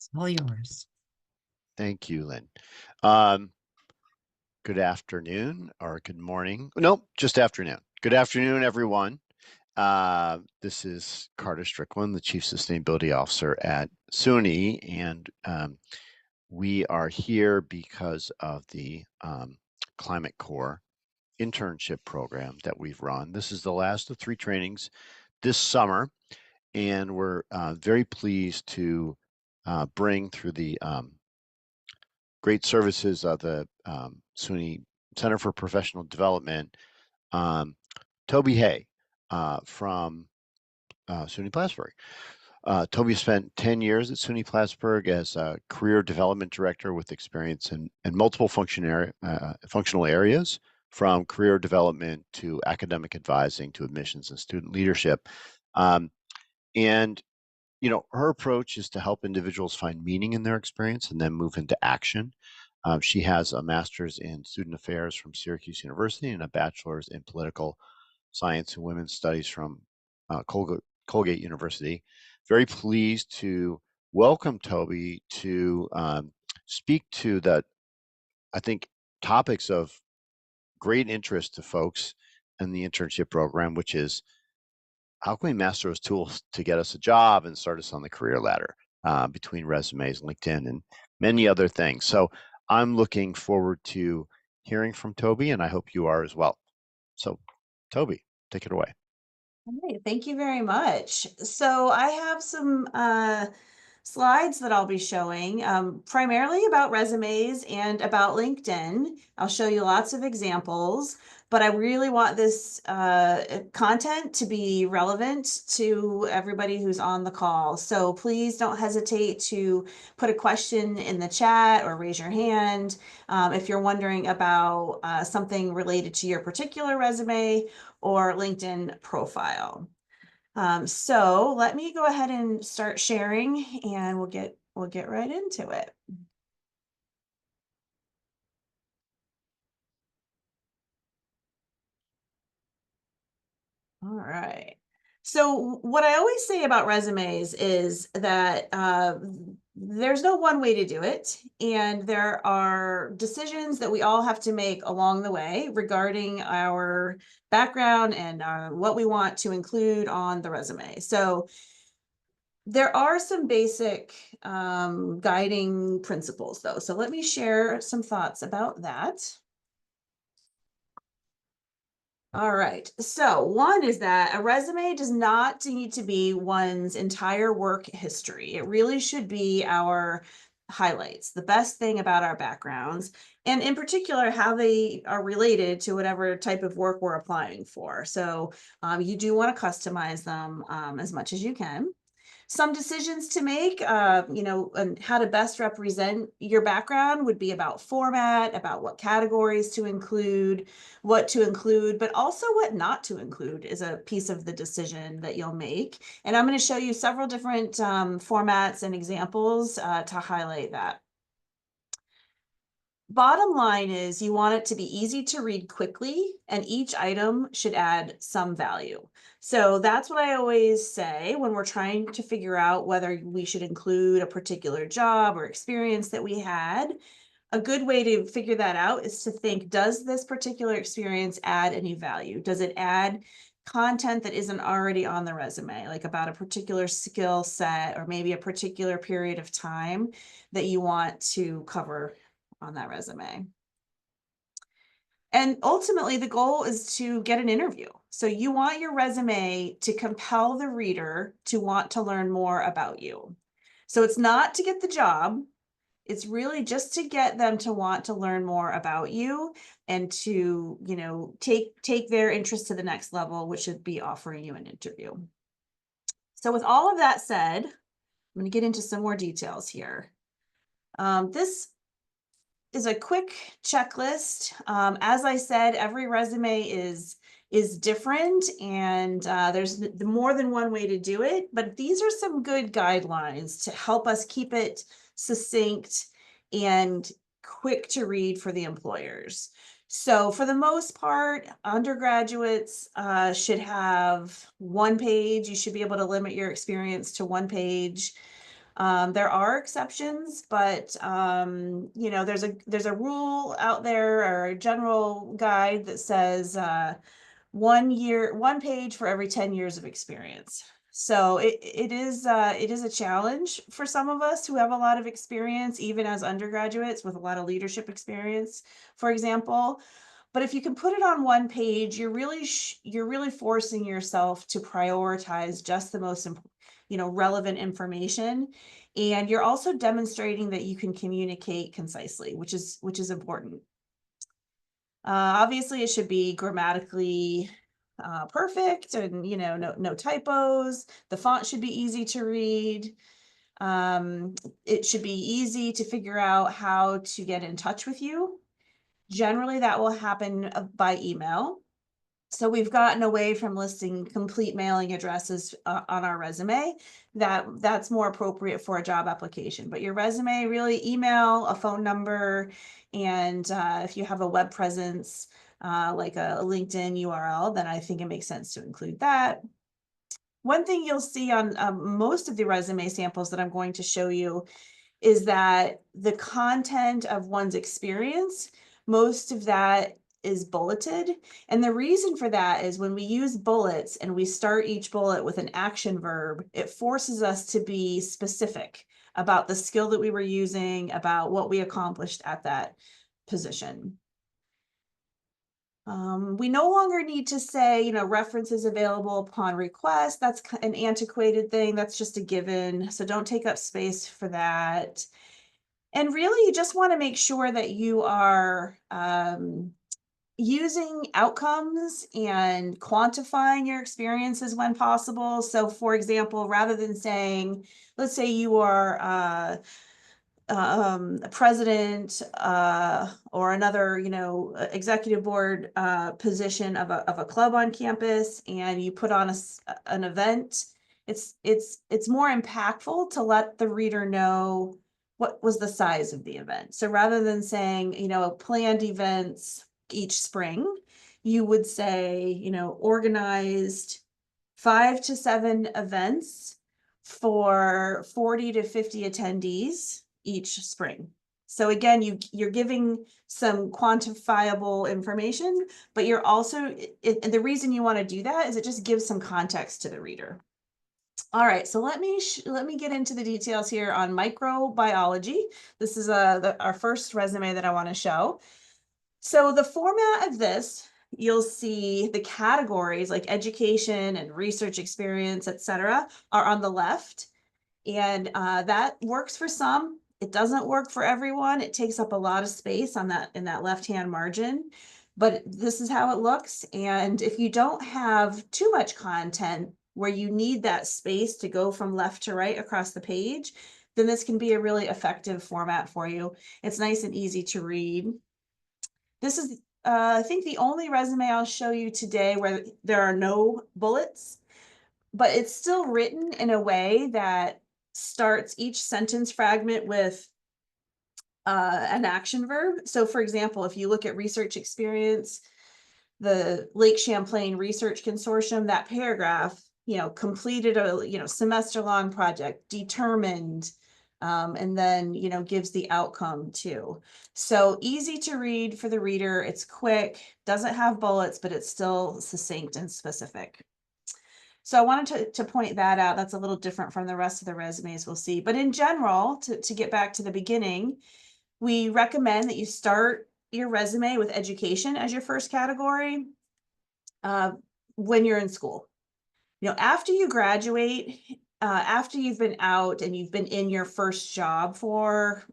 It's all yours. Thank you, Lynn. Um, Good afternoon or good morning. Nope, just afternoon. Good afternoon, everyone. This is Carter Strickland, the Chief Sustainability Officer at SUNY, and we are here because of the Climate Corps internship program that we've run. This is the last of 3 trainings this summer, and we're very pleased to bring through the great services of the SUNY Center for Professional Development, um, Tobi Hay from SUNY Plattsburgh. Tobi spent 10 years at SUNY Plattsburgh as a career development director with experience in multiple functional areas, from career development to academic advising to admissions and student leadership. Um, and her approach is to help individuals find meaning in their experience and then move into action. She has a master's in student affairs from Syracuse University and a bachelor's in political science and women's studies from Colgate University. Very pleased to welcome Tobi to speak to the, I think, topics of great interest to folks in the internship program, which is how can we master those tools to get us a job and start us on the career ladder between resumes, LinkedIn, and many other things. So I'm looking forward to hearing from Tobi, and I hope you are as well. So, Tobi, take it away. All right, thank you very much. So I have some slides that I'll be showing, primarily about resumes and about LinkedIn. I'll show you lots of examples, but I really want this content to be relevant to everybody who's on the call. So please don't hesitate to put a question in the chat or raise your hand if you're wondering about something related to your particular resume or LinkedIn profile. So let me go ahead and start sharing, and we'll get right into it. All right. So what I always say about resumes is that there's no one way to do it, and there are decisions that we all have to make along the way regarding our background and what we want to include on the resume. So there are some basic guiding principles, though. So let me share some thoughts about that. All right. So one is that a resume does not need to be one's entire work history. It really should be our highlights, the best thing about our backgrounds, and in particular, how they are related to whatever type of work we're applying for. So you do want to customize them as much as you can. Some decisions to make, and how to best represent your background would be about format, about what categories to include, what to include, but also what not to include is a piece of the decision that you'll make. And I'm going to show you several different formats and examples to highlight that. Bottom line is you want it to be easy to read quickly, and each item should add some value. So that's what I always say when we're trying to figure out whether we should include a particular job or experience that we had. A good way to figure that out is to think, does this particular experience add any value? Does it add content that isn't already on the resume, like about a particular skill set or maybe a particular period of time that you want to cover on that resume? And ultimately, the goal is to get an interview. So you want your resume to compel the reader to want to learn more about you. So it's not to get the job. It's really just to get them to want to learn more about you and to, take their interest to the next level, which should be offering you an interview. So with all of that said, I'm going to get into some more details here. This is a quick checklist. As I said, every resume is different, and there's more than one way to do it, but these are some good guidelines to help us keep it succinct and quick to read for the employers. So for the most part, undergraduates should have one page. You should be able to limit your experience to one page. There are exceptions, but you know, there's a rule out there or a general guide that says 1 page for every 10 years of experience. So it is a challenge for some of us who have a lot of experience, even as undergraduates with a lot of leadership experience, for example. But if you can put it on 1 page, you're really forcing yourself to prioritize just the most relevant information, and you're also demonstrating that you can communicate concisely, which is important. Obviously, it should be grammatically perfect, and no typos. The font should be easy to read. It should be easy to figure out how to get in touch with you. Generally, that will happen by email. So we've gotten away from listing complete mailing addresses on our resume. That's more appropriate for a job application. But your resume, really email, a phone number, and if you have a web presence, like a LinkedIn URL, then I think it makes sense to include that. One thing you'll see on most of the resume samples that I'm going to show you is that the content of one's experience, most of that is bulleted. And the reason for that is when we use bullets and we start each bullet with an action verb, it forces us to be specific about the skill that we were using, about what we accomplished at that position. We no longer need to say, references available upon request. That's an antiquated thing. That's just a given. So don't take up space for that. And really, you just want to make sure that you are using outcomes and quantifying your experiences when possible. So, for example, rather than saying, let's say you are a president or another, executive board position of a club on campus, and you put on an event. It's more impactful to let the reader know what was the size of the event. So rather than saying, planned events each spring, you would say, organized 5 to 7 events for 40 to 50 attendees each spring. So again, you're giving some quantifiable information, but you're also, the reason you want to do that is it just gives some context to the reader. All right, so let me get into the details here on microbiology. This is our first resume that I want to show. So the format of this, you'll see the categories like education and research experience, etc., are on the left. And that works for some. It doesn't work for everyone. It takes up a lot of space in that left-hand margin, but this is how it looks. And if you don't have too much content where you need that space to go from left to right across the page, then this can be a really effective format for you. It's nice and easy to read. This is, I think, the only resume I'll show you today where there are no bullets, but it's still written in a way that starts each sentence fragment with an action verb. So for example, if you look at research experience, the Lake Champlain Research Consortium, that paragraph, completed a, semester-long project, determined, and then, gives the outcome too. So easy to read for the reader. It's quick, doesn't have bullets, but it's still succinct and specific. So I wanted to point that out. That's a little different from the rest of the resumes we'll see. But in general, to get back to the beginning, we recommend that you start your resume with education as your first category when you're in school. After you graduate, after you've been out and you've been in your first job for,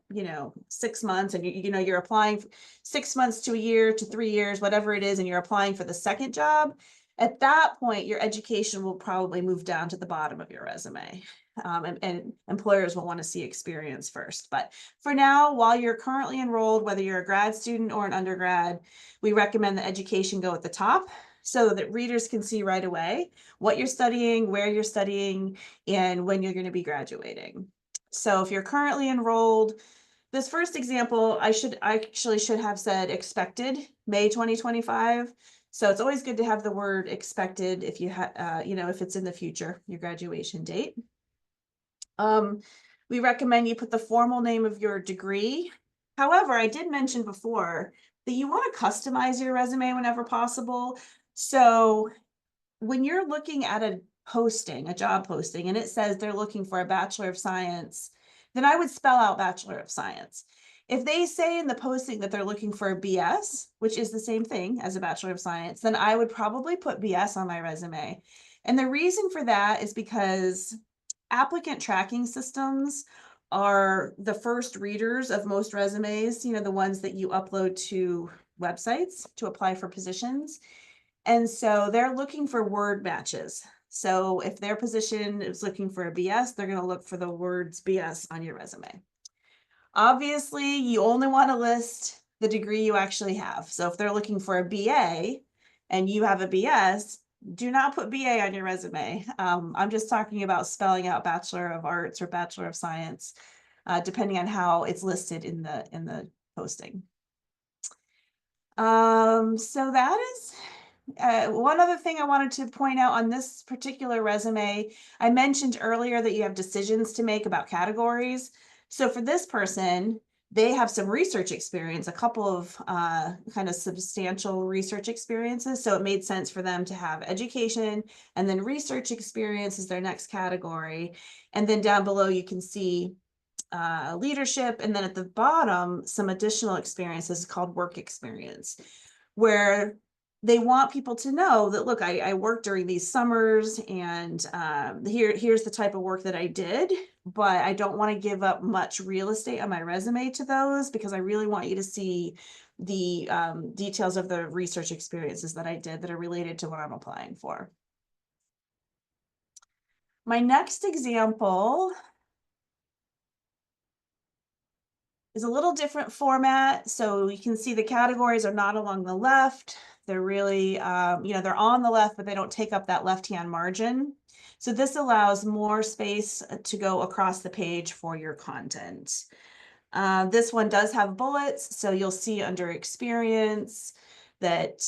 6 months, and you're applying 6 months to a year to 3 years, whatever it is, and you're applying for the second job, at that point, your education will probably move down to the bottom of your resume. And employers will want to see experience first. But for now, while you're currently enrolled, whether you're a grad student or an undergrad, we recommend the education go at the top so that readers can see right away what you're studying, where you're studying, and when you're going to be graduating. So if you're currently enrolled, this first example, I actually should have said expected May 2025. So it's always good to have the word expected if you have, if it's in the future, your graduation date. We recommend you put the formal name of your degree. However, I did mention before that you want to customize your resume whenever possible. So when you're looking at a posting, a job posting, and it says they're looking for a Bachelor of Science, then I would spell out Bachelor of Science. If they say in the posting that they're looking for a BS, which is the same thing as a Bachelor of Science, then I would probably put BS on my resume. And the reason for that is because applicant tracking systems are the first readers of most resumes, the ones that you upload to websites to apply for positions. And so they're looking for word matches. So if their position is looking for a BS, they're going to look for the words BS on your resume. Obviously, you only want to list the degree you actually have. So if they're looking for a BA and you have a BS, do not put BA on your resume. I'm just talking about spelling out Bachelor of Arts or Bachelor of Science, depending on how it's listed in the posting. So that is one other thing I wanted to point out on this particular resume. I mentioned earlier that you have decisions to make about categories. So for this person, they have some research experience, a couple of kind of substantial research experiences. So it made sense for them to have education and then research experience is their next category. And then down below, you can see leadership. And then at the bottom, some additional experiences called work experience, where they want people to know that, look, I worked during these summers and here's the type of work that I did, but I don't want to give up much real estate on my resume to those because I really want you to see the details of the research experiences that I did that are related to what I'm applying for. My next example is a little different format. So you can see the categories are not along the left. They're really, they're on the left, but they don't take up that left-hand margin. So this allows more space to go across the page for your content. This one does have bullets. So you'll see under experience that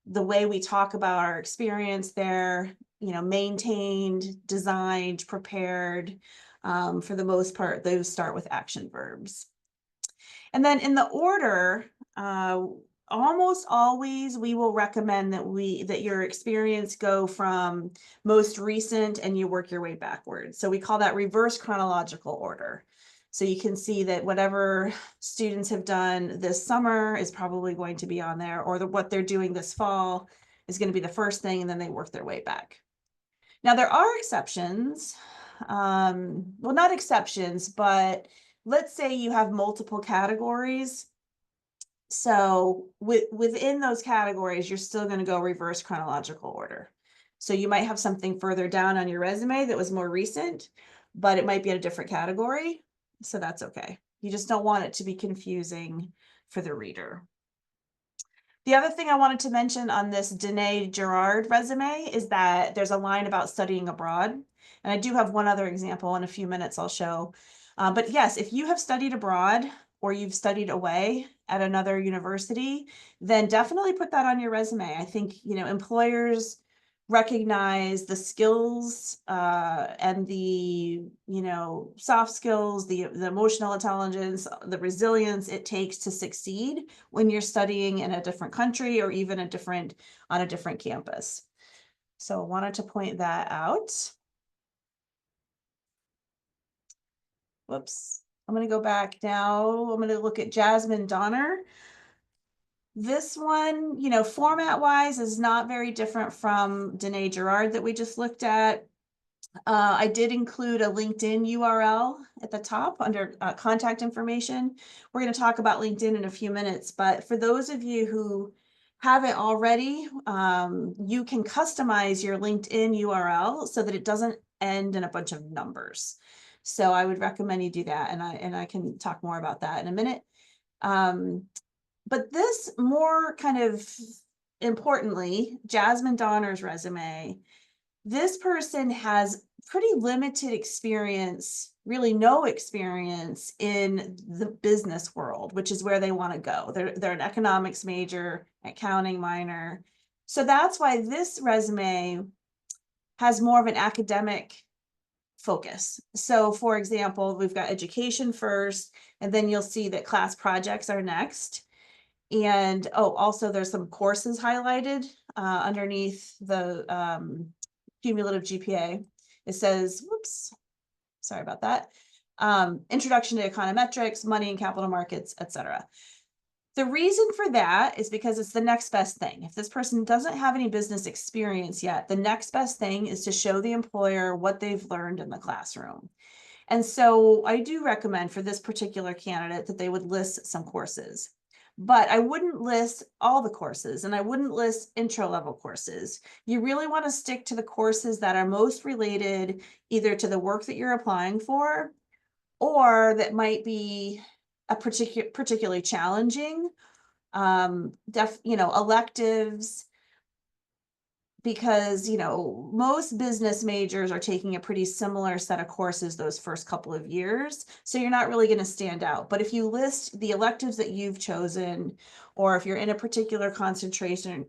the way we talk about our experience there, maintained, designed, prepared. For the most part, those start with action verbs. And then in the order, almost always we will recommend that your experience go from most recent and you work your way backwards. So we call that reverse chronological order. So you can see that whatever students have done this summer is probably going to be on there, or what they're doing this fall is going to be the first thing, and then they work their way back. Now, there are exceptions. Well, not exceptions, but let's say you have multiple categories. So within those categories, you're still going to go reverse chronological order. So you might have something further down on your resume that was more recent, but it might be in a different category. So that's okay. You just don't want it to be confusing for the reader. The other thing I wanted to mention on this Danae Gerard resume is that there's a line about studying abroad. And I do have one other example in a few minutes I'll show. But yes, if you have studied abroad or you've studied away at another university, then definitely put that on your resume. I think, employers recognize the skills and the soft skills, the emotional intelligence, the resilience it takes to succeed when you're studying in a different country or even on a different campus. So I wanted to point that out. Whoops. I'm going to go back now. I'm going to look at Jasmine Donner. This one, format wise is not very different from Danae Gerard that we just looked at. I did include a LinkedIn URL at the top under contact information. We're going to talk about LinkedIn in a few minutes, but for those of you who haven't already, you can customize your LinkedIn URL so that it doesn't end in a bunch of numbers. So I would recommend you do that, and I can talk more about that in a minute. But this more kind of importantly, Jasmine Donner's resume, this person has pretty limited experience, really no experience in the business world, which is where they want to go. They're an economics major, accounting minor. So that's why this resume has more of an academic focus. So for example, we've got education first, and then you'll see that class projects are next. And also there's some courses highlighted underneath the cumulative GPA. It says, whoops, sorry about that. Introduction to econometrics, money and capital markets, etc. The reason for that is because it's the next best thing. If this person doesn't have any business experience yet, the next best thing is to show the employer what they've learned in the classroom. And so I do recommend for this particular candidate that they would list some courses. But I wouldn't list all the courses, and I wouldn't list intro level courses. You really want to stick to the courses that are most related either to the work that you're applying for, or that might be a particularly challenging, electives, because most business majors are taking a pretty similar set of courses those first couple of years, so you're not really going to stand out. But if you list the electives that you've chosen, or if you're in a particular concentration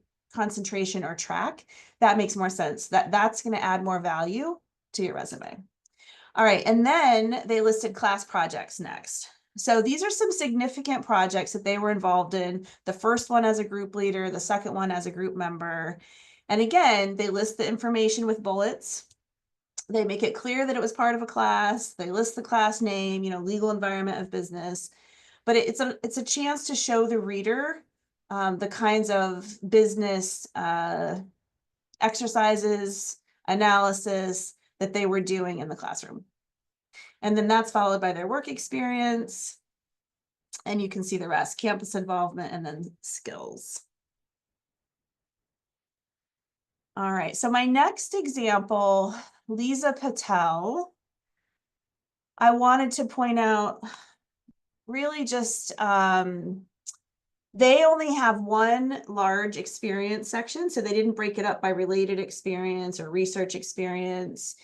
or track, that makes more sense. That's going to add more value to your resume. All right, and then they listed class projects next. So these are some significant projects that they were involved in. The first one as a group leader, the second one as a group member. And again, they list the information with bullets. They make it clear that it was part of a class. They list the class name, legal environment of business. But it's a chance to show the reader the kinds of business exercises, analysis that they were doing in the classroom. And then that's followed by their work experience. And you can see the rest: campus involvement and then skills. All right, so my next example, Lisa Patel, I wanted to point out really just they only have one large experience section, so they didn't break it up by related experience or research experience.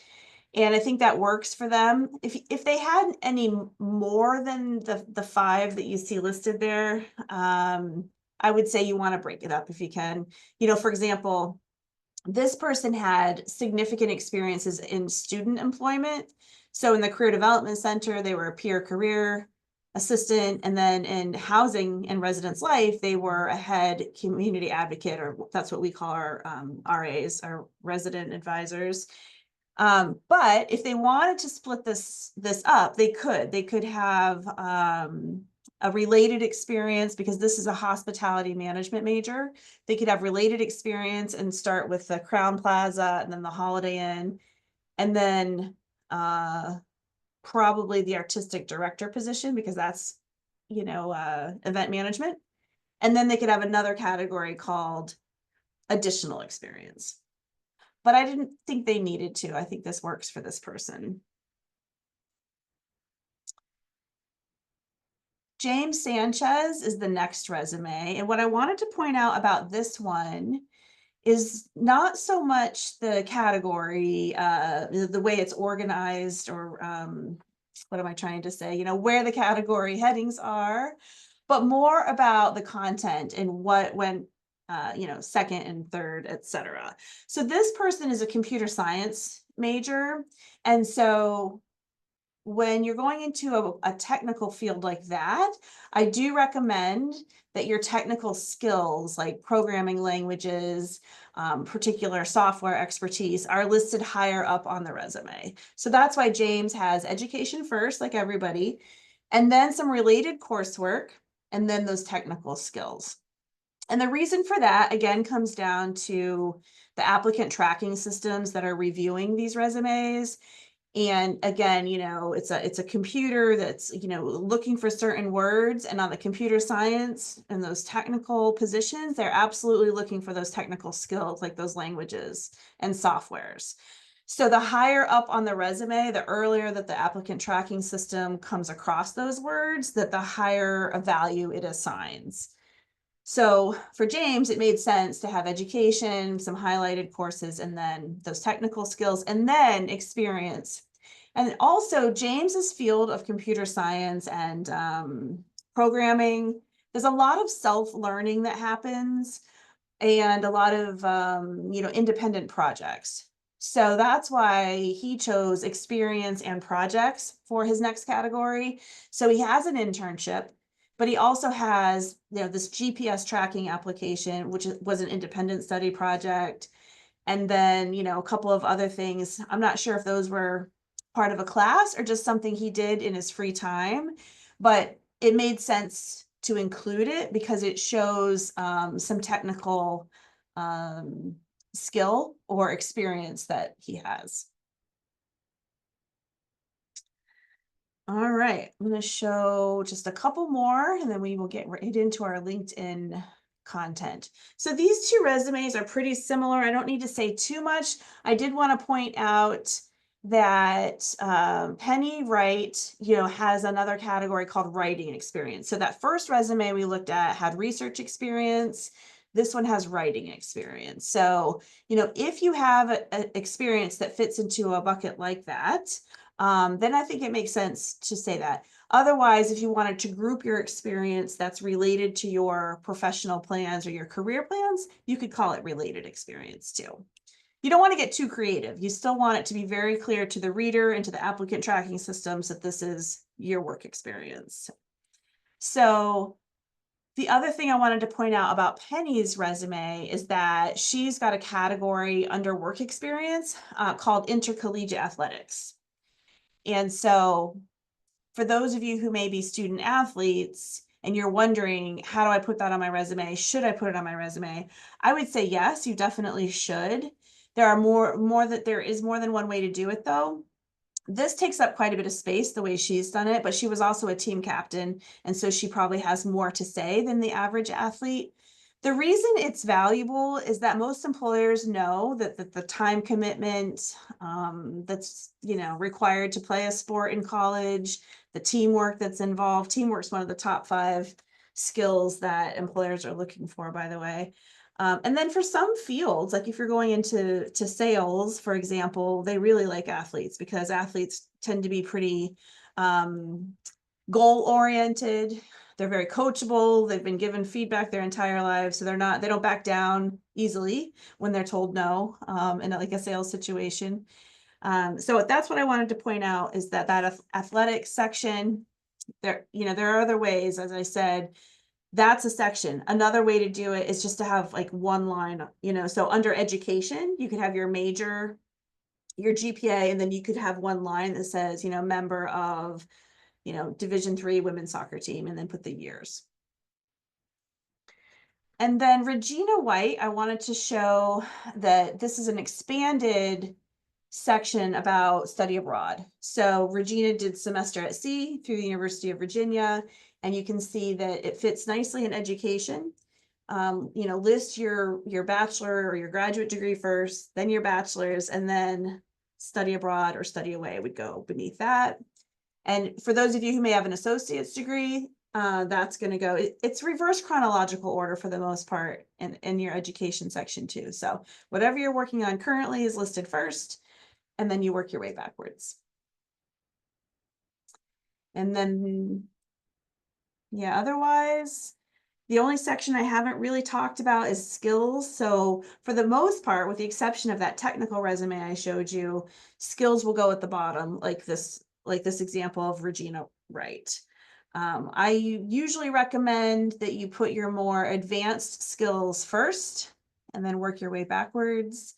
And I think that works for them. If they had any more than the 5 that you see listed there, I would say you want to break it up if you can. For example, this person had significant experiences in student employment. So in the Career Development Center, they were a peer career assistant, and then in housing and residence life, they were a head community advocate, or that's what we call our RAs, our resident advisors. But if they wanted to split this up, they could have a related experience, because this is a hospitality management major. They could have related experience and start with the Crown Plaza and then the Holiday Inn, and then probably the artistic director position, because that's event management. And then they could have another category called additional experience. But I didn't think they needed to. I think this works for this person. James Sanchez is the next resume. And what I wanted to point out about this one is not so much the category, the way it's organized, or what am I trying to say? Where the category headings are, but more about the content and what went second and third, etc. So this person is a computer science major. And so when you're going into a technical field like that, I do recommend that your technical skills, like programming languages, particular software expertise, are listed higher up on the resume. So that's why James has education first, like everybody, and then some related coursework, and then those technical skills. And the reason for that, again, comes down to the applicant tracking systems that are reviewing these resumes. And again, it's a computer that's, looking for certain words, and on the computer science and those technical positions, they're absolutely looking for those technical skills, like those languages and softwares. So the higher up on the resume, the earlier that the applicant tracking system comes across those words, that the higher a value it assigns. So for James, it made sense to have education, some highlighted courses, and then those technical skills, and then experience. And also James's field of computer science and programming, there's a lot of self-learning that happens, and a lot of independent projects. So that's why he chose experience and projects for his next category. So he has an internship, but he also has, this GPS tracking application, which was an independent study project. And then, a couple of other things. I'm not sure if those were part of a class or just something he did in his free time, but it made sense to include it because it shows some technical um, skill or experience that he has. All right, I'm going to show just a couple more and then we will get right into our LinkedIn content. So these two resumes are pretty similar. I don't need to say too much. I did want to point out that Penny Wright, has another category called writing experience. So that first resume we looked at had research experience. This one has writing experience. So, if you have an experience that fits into a bucket like that, then I think it makes sense to say that. Otherwise, if you wanted to group your experience that's related to your professional plans or your career plans, you could call it related experience too. You don't want to get too creative. You still want it to be very clear to the reader and to the applicant tracking systems that this is your work experience. So the other thing I wanted to point out about Penny's resume is that she's got a category under work experience called intercollegiate athletics. And so for those of you who may be student athletes and you're wondering, how do I put that on my resume? Should I put it on my resume? I would say yes, you definitely should. There is more than one way to do it though. This takes up quite a bit of space the way she's done it, but she was also a team captain. And so she probably has more to say than the average athlete. The reason it's valuable is that most employers know that the time commitment that's required to play a sport in college, the teamwork that's involved. Teamwork's one of the top 5 skills that employers are looking for, by the way. And then for some fields, like if you're going into sales, for example, they really like athletes because athletes tend to be pretty goal oriented. They're very coachable. They've been given feedback their entire lives, so they don't back down easily when they're told no in like a sales situation. So that's what I wanted to point out is that athletics section. There are other ways, as I said. That's a section. Another way to do it is just to have like one line, so under education, you could have your major, your GPA, and then you could have one line that says, member of, Division 3 women's soccer team, and then put the years. And then Regina White, I wanted to show that this is an expanded section about study abroad. So Regina did semester at sea through the University of Virginia, and you can see that it fits nicely in education. List your bachelor or your graduate degree first, then your bachelor's, and then study abroad or study away would go beneath that. And for those of you who may have an associate's degree, that's going to go, it's reverse chronological order for the most part in your education section too. So whatever you're working on currently is listed first, and then you work your way backwards. And then, yeah, otherwise, the only section I haven't really talked about is skills. So for the most part, with the exception of that technical resume I showed you, skills will go at the bottom, like this example of Regina Wright. I usually recommend that you put your more advanced skills first and then work your way backwards.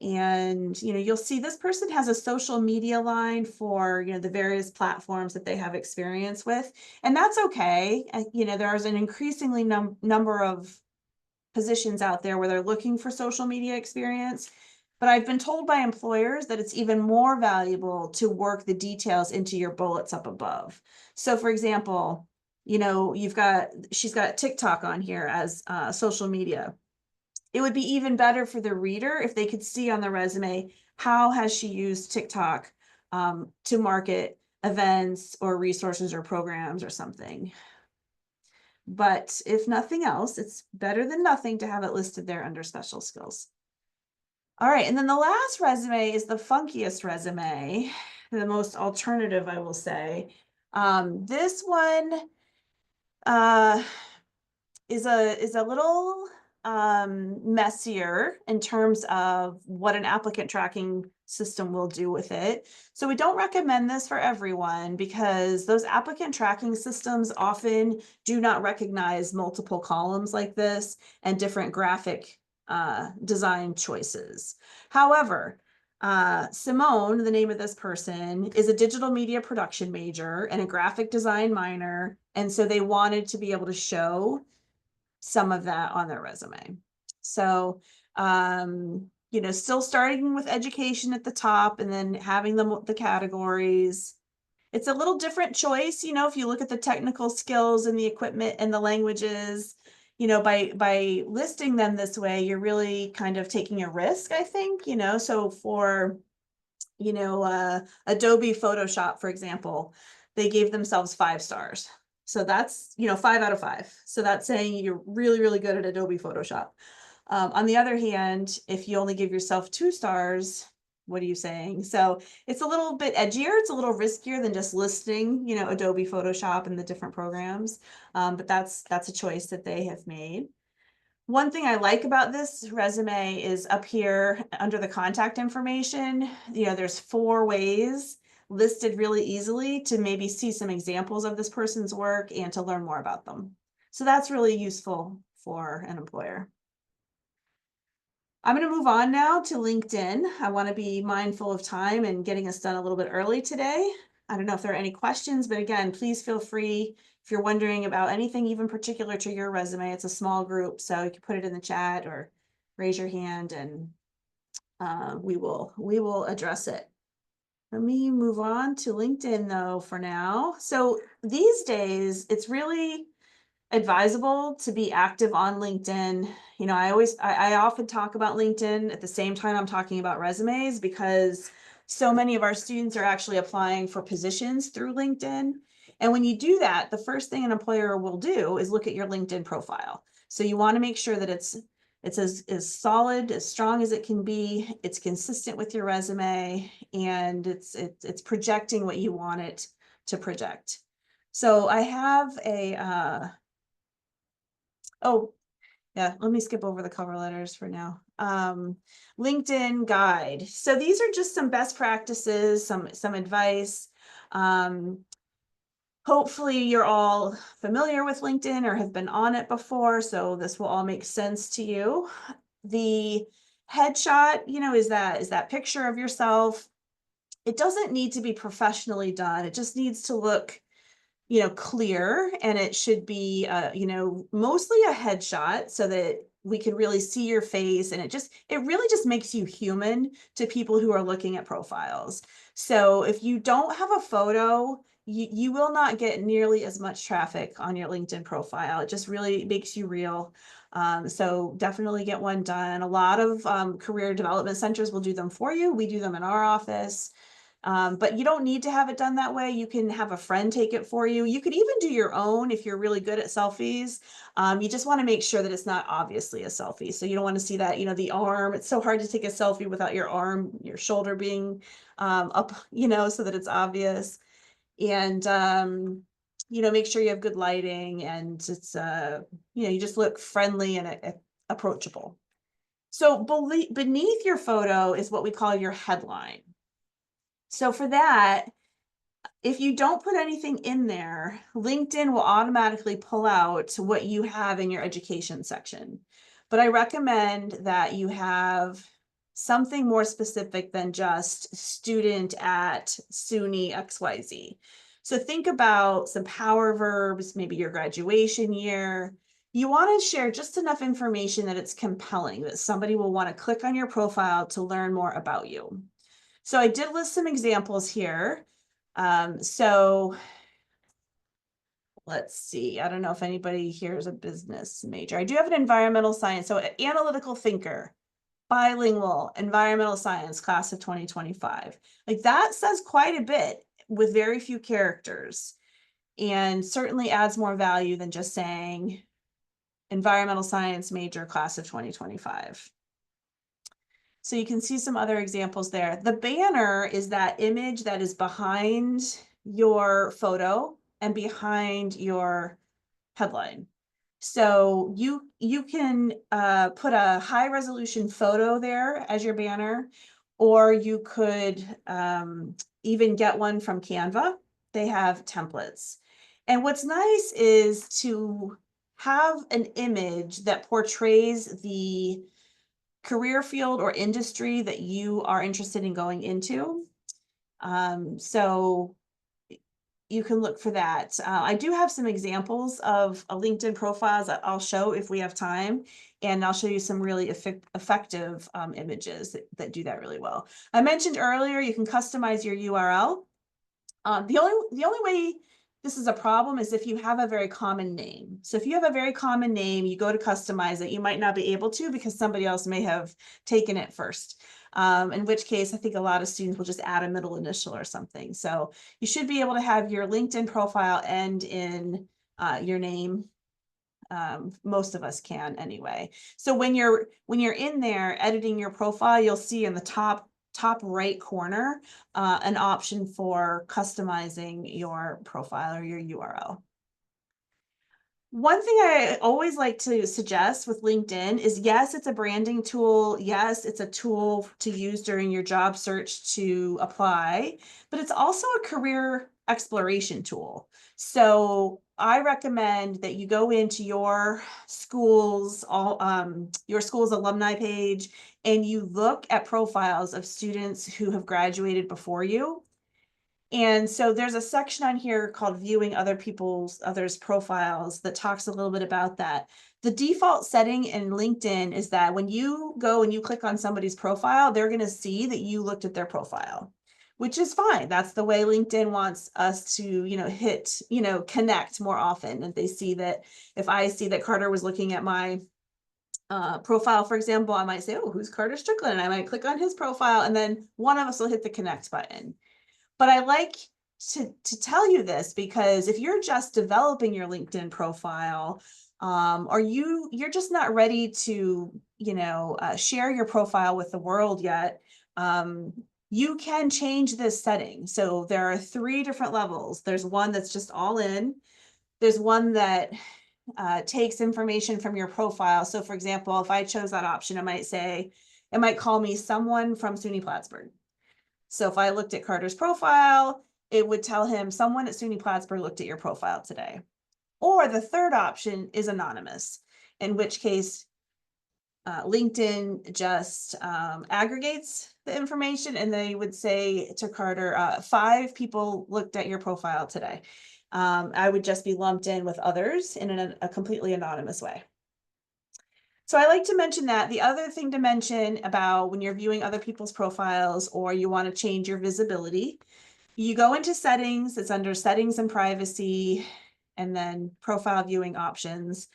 And you'll see this person has a social media line for the various platforms that they have experience with, and that's okay. There's an increasingly number of positions out there where they're looking for social media experience, but I've been told by employers that it's even more valuable to work the details into your bullets up above. So for example, she's got TikTok on here as social media. It would be even better for the reader if they could see on the resume, how has she used TikTok to market events or resources or programs or something. But if nothing else, it's better than nothing to have it listed there under special skills. All right, and then the last resume is the funkiest resume, the most alternative, I will say. This one is a little messier in terms of what an applicant tracking system will do with it. So we don't recommend this for everyone because those applicant tracking systems often do not recognize multiple columns like this and different graphic design choices. However, Simone, the name of this person, is a digital media production major and a graphic design minor. And so they wanted to be able to show some of that on their resume. So, still starting with education at the top and then having the categories. It's a little different choice, if you look at the technical skills and the equipment and the languages, by listing them this way, you're really kind of taking a risk, I think, so for, Adobe Photoshop, for example, they gave themselves 5 stars. So that's, 5 out of 5. So that's saying you're really, really good at Adobe Photoshop. On the other hand, if you only give yourself 2 stars, what are you saying? So it's a little bit edgier. It's a little riskier than just listing, Adobe Photoshop and the different programs. But that's a choice that they have made. One thing I like about this resume is up here under the contact information, there's 4 ways listed really easily to maybe see some examples of this person's work and to learn more about them. So that's really useful for an employer. I'm going to move on now to LinkedIn. I want to be mindful of time and getting us done a little bit early today. I don't know if there are any questions, but again, please feel free if you're wondering about anything even particular to your resume. It's a small group, so you can put it in the chat or raise your hand and we will address it. Let me move on to LinkedIn though for now. So these days, it's really advisable to be active on LinkedIn. I often talk about LinkedIn at the same time I'm talking about resumes because so many of our students are actually applying for positions through LinkedIn. And when you do that, the first thing an employer will do is look at your LinkedIn profile. So you want to make sure that it's as solid, as strong as it can be. It's consistent with your resume, and it's projecting what you want it to project. So I have a oh, yeah, let me skip over the cover letters for now. LinkedIn guide. So these are just some best practices, some advice. Hopefully you're all familiar with LinkedIn or have been on it before, so this will all make sense to you. The headshot, is that picture of yourself. It doesn't need to be professionally done. It just needs to look clear, and it should be, mostly a headshot so that we can really see your face, and it really just makes you human to people who are looking at profiles. So if you don't have a photo, you will not get nearly as much traffic on your LinkedIn profile. It just really makes you real. So definitely get one done. A lot of career development centers will do them for you. We do them in our office. But you don't need to have it done that way. You can have a friend take it for you. You could even do your own if you're really good at selfies. You just want to make sure that it's not obviously a selfie. So you don't want to see that, the arm. It's so hard to take a selfie without your arm, your shoulder being up, so that it's obvious. And, make sure you have good lighting and it's, you just look friendly and approachable. So beneath your photo is what we call your headline. So for that, if you don't put anything in there, LinkedIn will automatically pull out what you have in your education section. But I recommend that you have something more specific than just student at SUNY XYZ. So think about some power verbs, maybe your graduation year. You want to share just enough information that it's compelling, that somebody will want to click on your profile to learn more about you. So I did list some examples here. So let's see. I don't know if anybody here is a business major. I do have an environmental science. So analytical thinker, bilingual, environmental science, class of 2025. Like that says quite a bit with very few characters and certainly adds more value than just saying environmental science major, class of 2025. So you can see some other examples there. The banner is that image that is behind your photo and behind your headline. So you can put a high resolution photo there as your banner, or you could even get one from Canva. They have templates. And what's nice is to have an image that portrays the career field or industry that you are interested in going into. So you can look for that. I do have some examples of LinkedIn profiles that I'll show if we have time, and I'll show you some really effective images that do that really well. I mentioned earlier you can customize your URL. The only way this is a problem is if you have a very common name. So if you have a very common name, you go to customize it, you might not be able to because somebody else may have taken it first. In which case, I think a lot of students will just add a middle initial or something. So you should be able to have your LinkedIn profile end in your name. Most of us can anyway. So when you're in there editing your profile, you'll see in the top right corner an option for customizing your profile or your URL. One thing I always like to suggest with LinkedIn is, yes, it's a branding tool. Yes, it's a tool to use during your job search to apply, but it's also a career exploration tool. So I recommend that you go into your school's alumni page and you look at profiles of students who have graduated before you. And so there's a section on here called viewing others' profiles that talks a little bit about that. The default setting in LinkedIn is that when you go and you click on somebody's profile, they're going to see that you looked at their profile, which is fine. That's the way LinkedIn wants us to, connect more often. And they see that if I see that Carter was looking at my profile, for example, I might say, oh, who's Carter Strickland? And I might click on his profile, and then one of us will hit the connect button. But I like to tell you this because if you're just developing your LinkedIn profile, or you're just not ready to, share your profile with the world yet, you can change this setting. So there are 3 different levels. There's one that's just all in. There's one that takes information from your profile. So for example, if I chose that option, it might call me someone from SUNY Plattsburgh. So if I looked at Carter's profile, it would tell him someone at SUNY Plattsburgh looked at your profile today. Or the third option is anonymous, in which case LinkedIn just aggregates the information, and they would say to Carter, 5 people looked at your profile today. I would just be lumped in with others in a completely anonymous way. So I like to mention that. The other thing to mention about when you're viewing other people's profiles or you want to change your visibility, you go into settings, it's under settings and privacy, and then profile viewing options.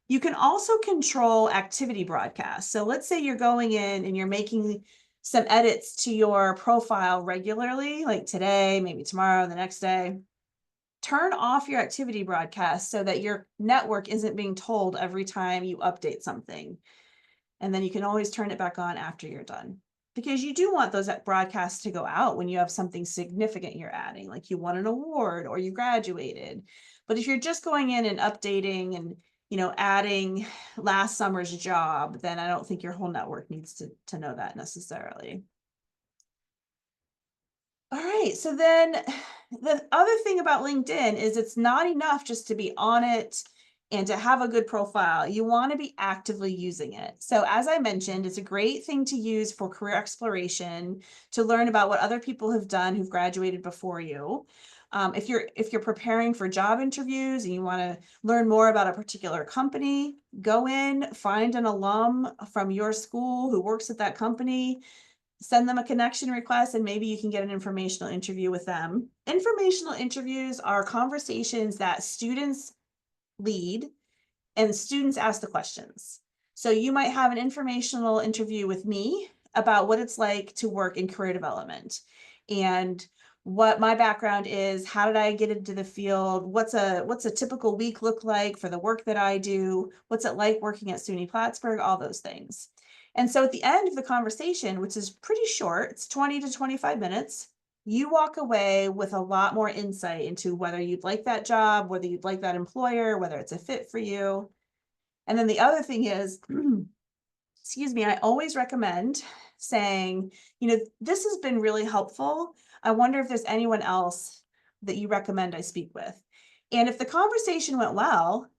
You can also control activity broadcast. So let's say you're going in and you're making some edits to your profile regularly, like today, maybe tomorrow, the next day. Turn off your activity broadcast so that your network isn't being told every time you update something. And then you can always turn it back on after you're done. Because you do want those broadcasts to go out when you have something significant you're adding, like you won an award or you graduated. But if you're just going in and updating and adding last summer's job, then I don't think your whole network needs to know that necessarily. All right, so then the other thing about LinkedIn is it's not enough just to be on it and to have a good profile. You want to be actively using it. So as I mentioned, it's a great thing to use for career exploration, to learn about what other people have done who've graduated before you. If you're preparing for job interviews and you want to learn more about a particular company, go in, find an alum from your school who works at that company, send them a connection request, and maybe you can get an informational interview with them. Informational interviews are conversations that students lead and students ask the questions. So you might have an informational interview with me about what it's like to work in career development and what my background is, how did I get into the field, what's a typical week look like for the work that I do, what's it like working at SUNY Plattsburgh, all those things. And so at the end of the conversation, which is pretty short, it's 20 to 25 minutes, you walk away with a lot more insight into whether you'd like that job, whether you'd like that employer, whether it's a fit for you. And then the other thing is, excuse me, I always recommend saying, this has been really helpful. I wonder if there's anyone else that you recommend I speak with. And if the conversation went well,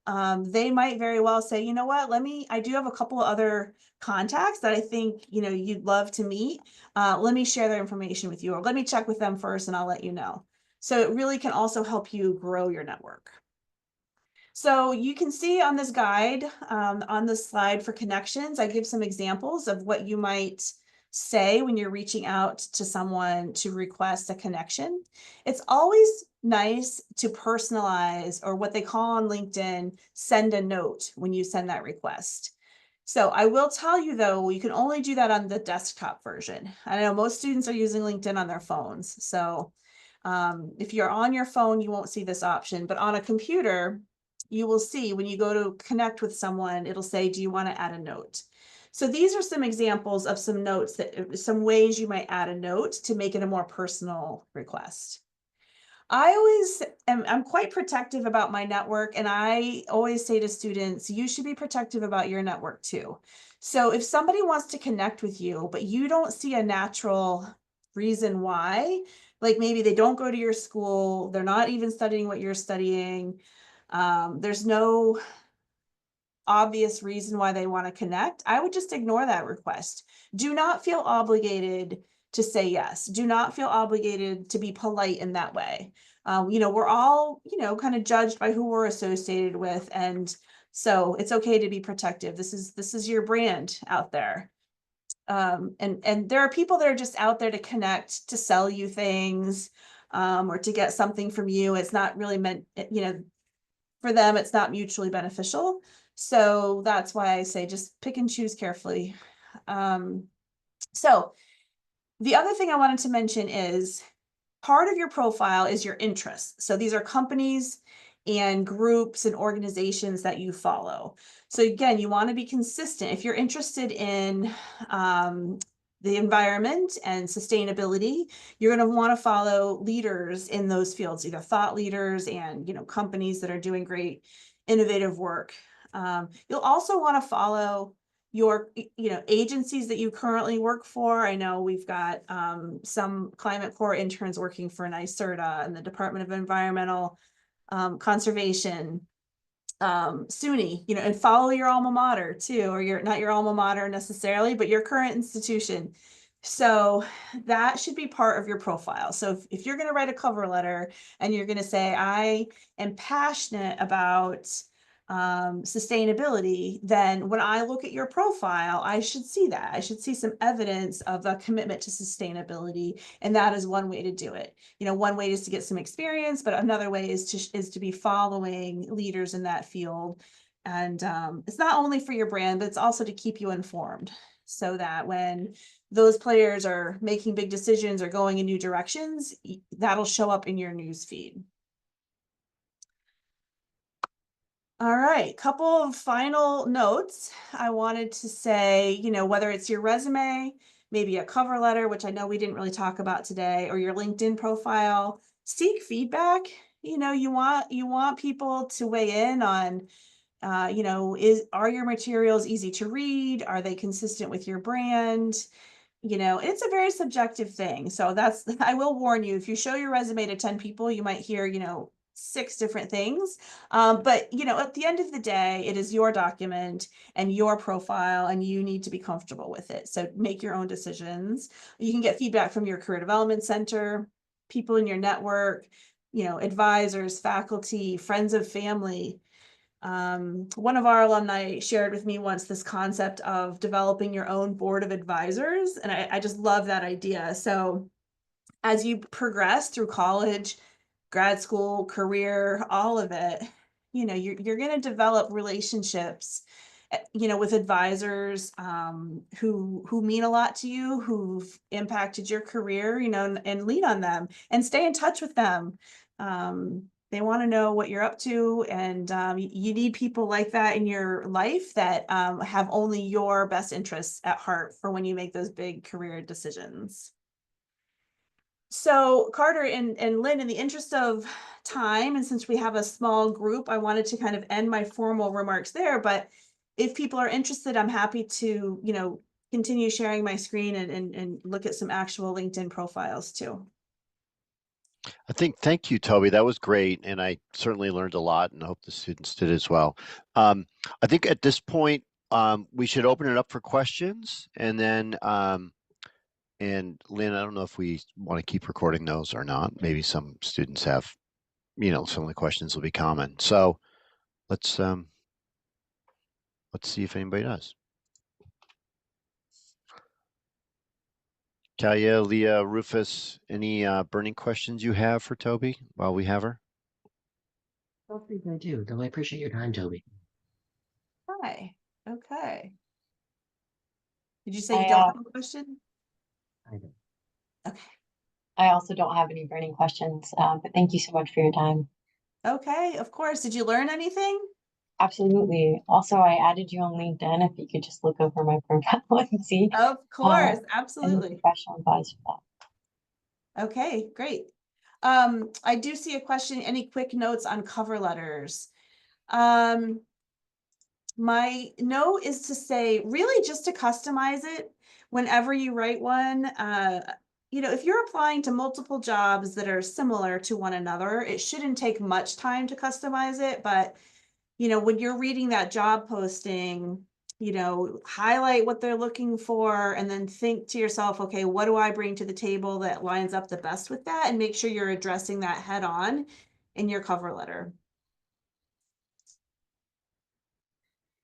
they might very well say, you know what, I do have a couple of other contacts that I think, you'd love to meet. Let me share their information with you, or let me check with them first and I'll let you know. So it really can also help you grow your network. So you can see on this guide, on the slide for connections, I give some examples of what you might say when you're reaching out to someone to request a connection. It's always nice to personalize, or what they call on LinkedIn, send a note when you send that request. So I will tell you though, you can only do that on the desktop version. I know most students are using LinkedIn on their phones. So if you're on your phone, you won't see this option, but on a computer, you will see when you go to connect with someone, it'll say, do you want to add a note? So these are some examples of some notes, some ways you might add a note to make it a more personal request. I'm quite protective about my network, and I always say to students, you should be protective about your network too. So if somebody wants to connect with you, but you don't see a natural reason why, like maybe they don't go to your school, they're not even studying what you're studying, there's no obvious reason why they want to connect, I would just ignore that request. Do not feel obligated to say yes. Do not feel obligated to be polite in that way. We're all, kind of judged by who we're associated with. And so it's okay to be protective. This is your brand out there. And there are people that are just out there to connect, to sell you things, or to get something from you. It's not really meant, for them, it's not mutually beneficial. So that's why I say just pick and choose carefully. So the other thing I wanted to mention is part of your profile is your interests. So these are companies and groups and organizations that you follow. So again, you want to be consistent. If you're interested in the environment and sustainability, you're going to want to follow leaders in those fields, either thought leaders and companies that are doing great innovative work. You'll also want to follow your agencies that you currently work for. I know we've got some Climate Corps interns working for NYSERDA and the Department of Environmental Conservation, SUNY, and follow your alma mater too, or not your alma mater necessarily, but your current institution. So that should be part of your profile. So if you're going to write a cover letter and you're going to say, I am passionate about sustainability, then when I look at your profile, I should see that. I should see some evidence of a commitment to sustainability. And that is one way to do it. One way is to get some experience, but another way is to be following leaders in that field. And it's not only for your brand, but it's also to keep you informed, so that when those players are making big decisions or going in new directions, that'll show up in your news feed. All right, couple of final notes. I wanted to say, whether it's your resume, maybe a cover letter, which I know we didn't really talk about today, or your LinkedIn profile, seek feedback. You want people to weigh in on, are your materials easy to read? Are they consistent with your brand? It's a very subjective thing. So I will warn you, if you show your resume to 10 people, you might hear, 6 different things. But, at the end of the day, it is your document and your profile, and you need to be comfortable with it. So make your own decisions. You can get feedback from your career development center, people in your network, advisors, faculty, friends of family. One of our alumni shared with me once this concept of developing your own board of advisors, and I just love that idea. So as you progress through college, grad school, career, all of it, you're going to develop relationships, with advisors who mean a lot to you, who've impacted your career, and lean on them and stay in touch with them. They want to know what you're up to, and you need people like that in your life that have only your best interests at heart for when you make those big career decisions. So Carter and Lynn, in the interest of time, and since we have a small group, I wanted to kind of end my formal remarks there, but if people are interested, I'm happy to, continue sharing my screen and look at some actual LinkedIn profiles too. Thank you, Toby. That was great. And I certainly learned a lot and I hope the students did as well. I think at this point, we should open it up for questions and then, and Lynn, I don't know if we want to keep recording those or not. Maybe some students have, some of the questions will be common. So let's see if anybody does. Talia, Leah, Rufus, any burning questions you have for Toby while we have her? I don't think I do, though I appreciate your time, Toby. Hi. Okay. Did you say you I, don't uh, have a question? I do. Okay. I also don't have any burning questions, but thank you so much for your time. Okay, of course. Did you learn anything? Absolutely. Also, I added you on LinkedIn if you could just look over my profile and see Of course, any absolutely. professional advice for Okay, great. I do see a question. Any quick notes on cover letters? My note is to say, really just to customize it whenever you write one. If you're applying to multiple jobs that are similar to one another, it shouldn't take much time to customize it. But, when you're reading that job posting, highlight what they're looking for and then think to yourself, okay, what do I bring to the table that lines up the best with that? And make sure you're addressing that head on in your cover letter.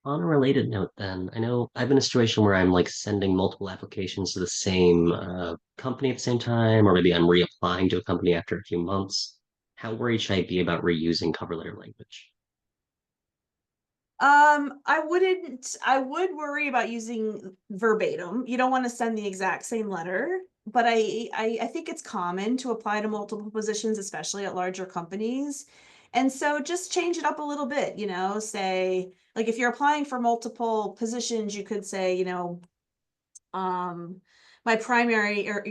On a related note, then, I know I've been in a situation where I'm like sending multiple applications to the same company at the same time, or maybe I'm reapplying to a company after a few months. How worried should I be about reusing cover letter language? I would worry about using verbatim. You don't want to send the exact same letter, but I think it's common to apply to multiple positions, especially at larger companies. And so just change it up a little bit, say, like if you're applying for multiple positions, you could say, um my primary or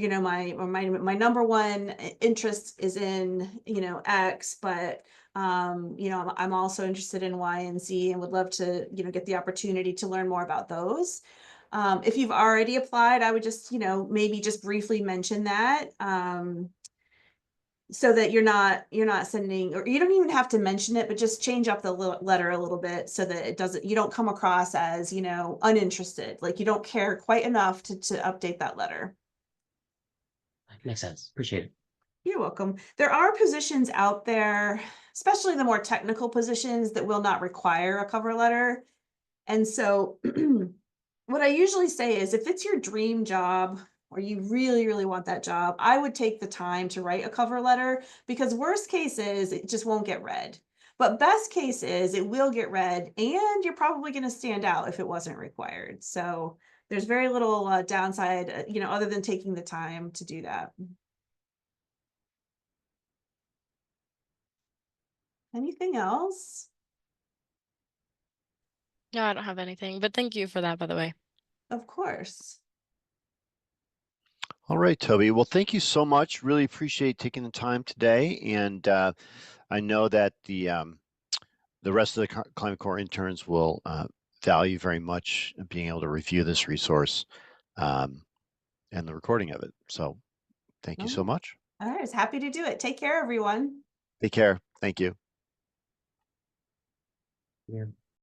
my number one interest is in X, but I'm also interested in Y and Z and would love to get the opportunity to learn more about those. If you've already applied, I would just maybe just briefly mention that, so that you're not sending, or you don't even have to mention it, but just change up the letter a little bit so that you don't come across as uninterested, like you don't care quite enough to update that letter. That makes sense. Appreciate it. You're welcome. There are positions out there, especially the more technical positions, that will not require a cover letter. And so what I usually say is if it's your dream job or you really, really want that job, I would take the time to write a cover letter, because worst case is it just won't get read. But best case is it will get read and you're probably going to stand out if it wasn't required. So there's very little downside, other than taking the time to do that. Anything else? No, I don't have anything, but thank you for that, by the way. Of course. All right, Toby. Well, thank you so much. Really appreciate taking the time today. And I know that the rest of the Climate Corps interns will value very much being able to review this resource and the recording of it. So thank you so much. All right, I was happy to do it. Take care, everyone. Take care. Thank you. Yeah.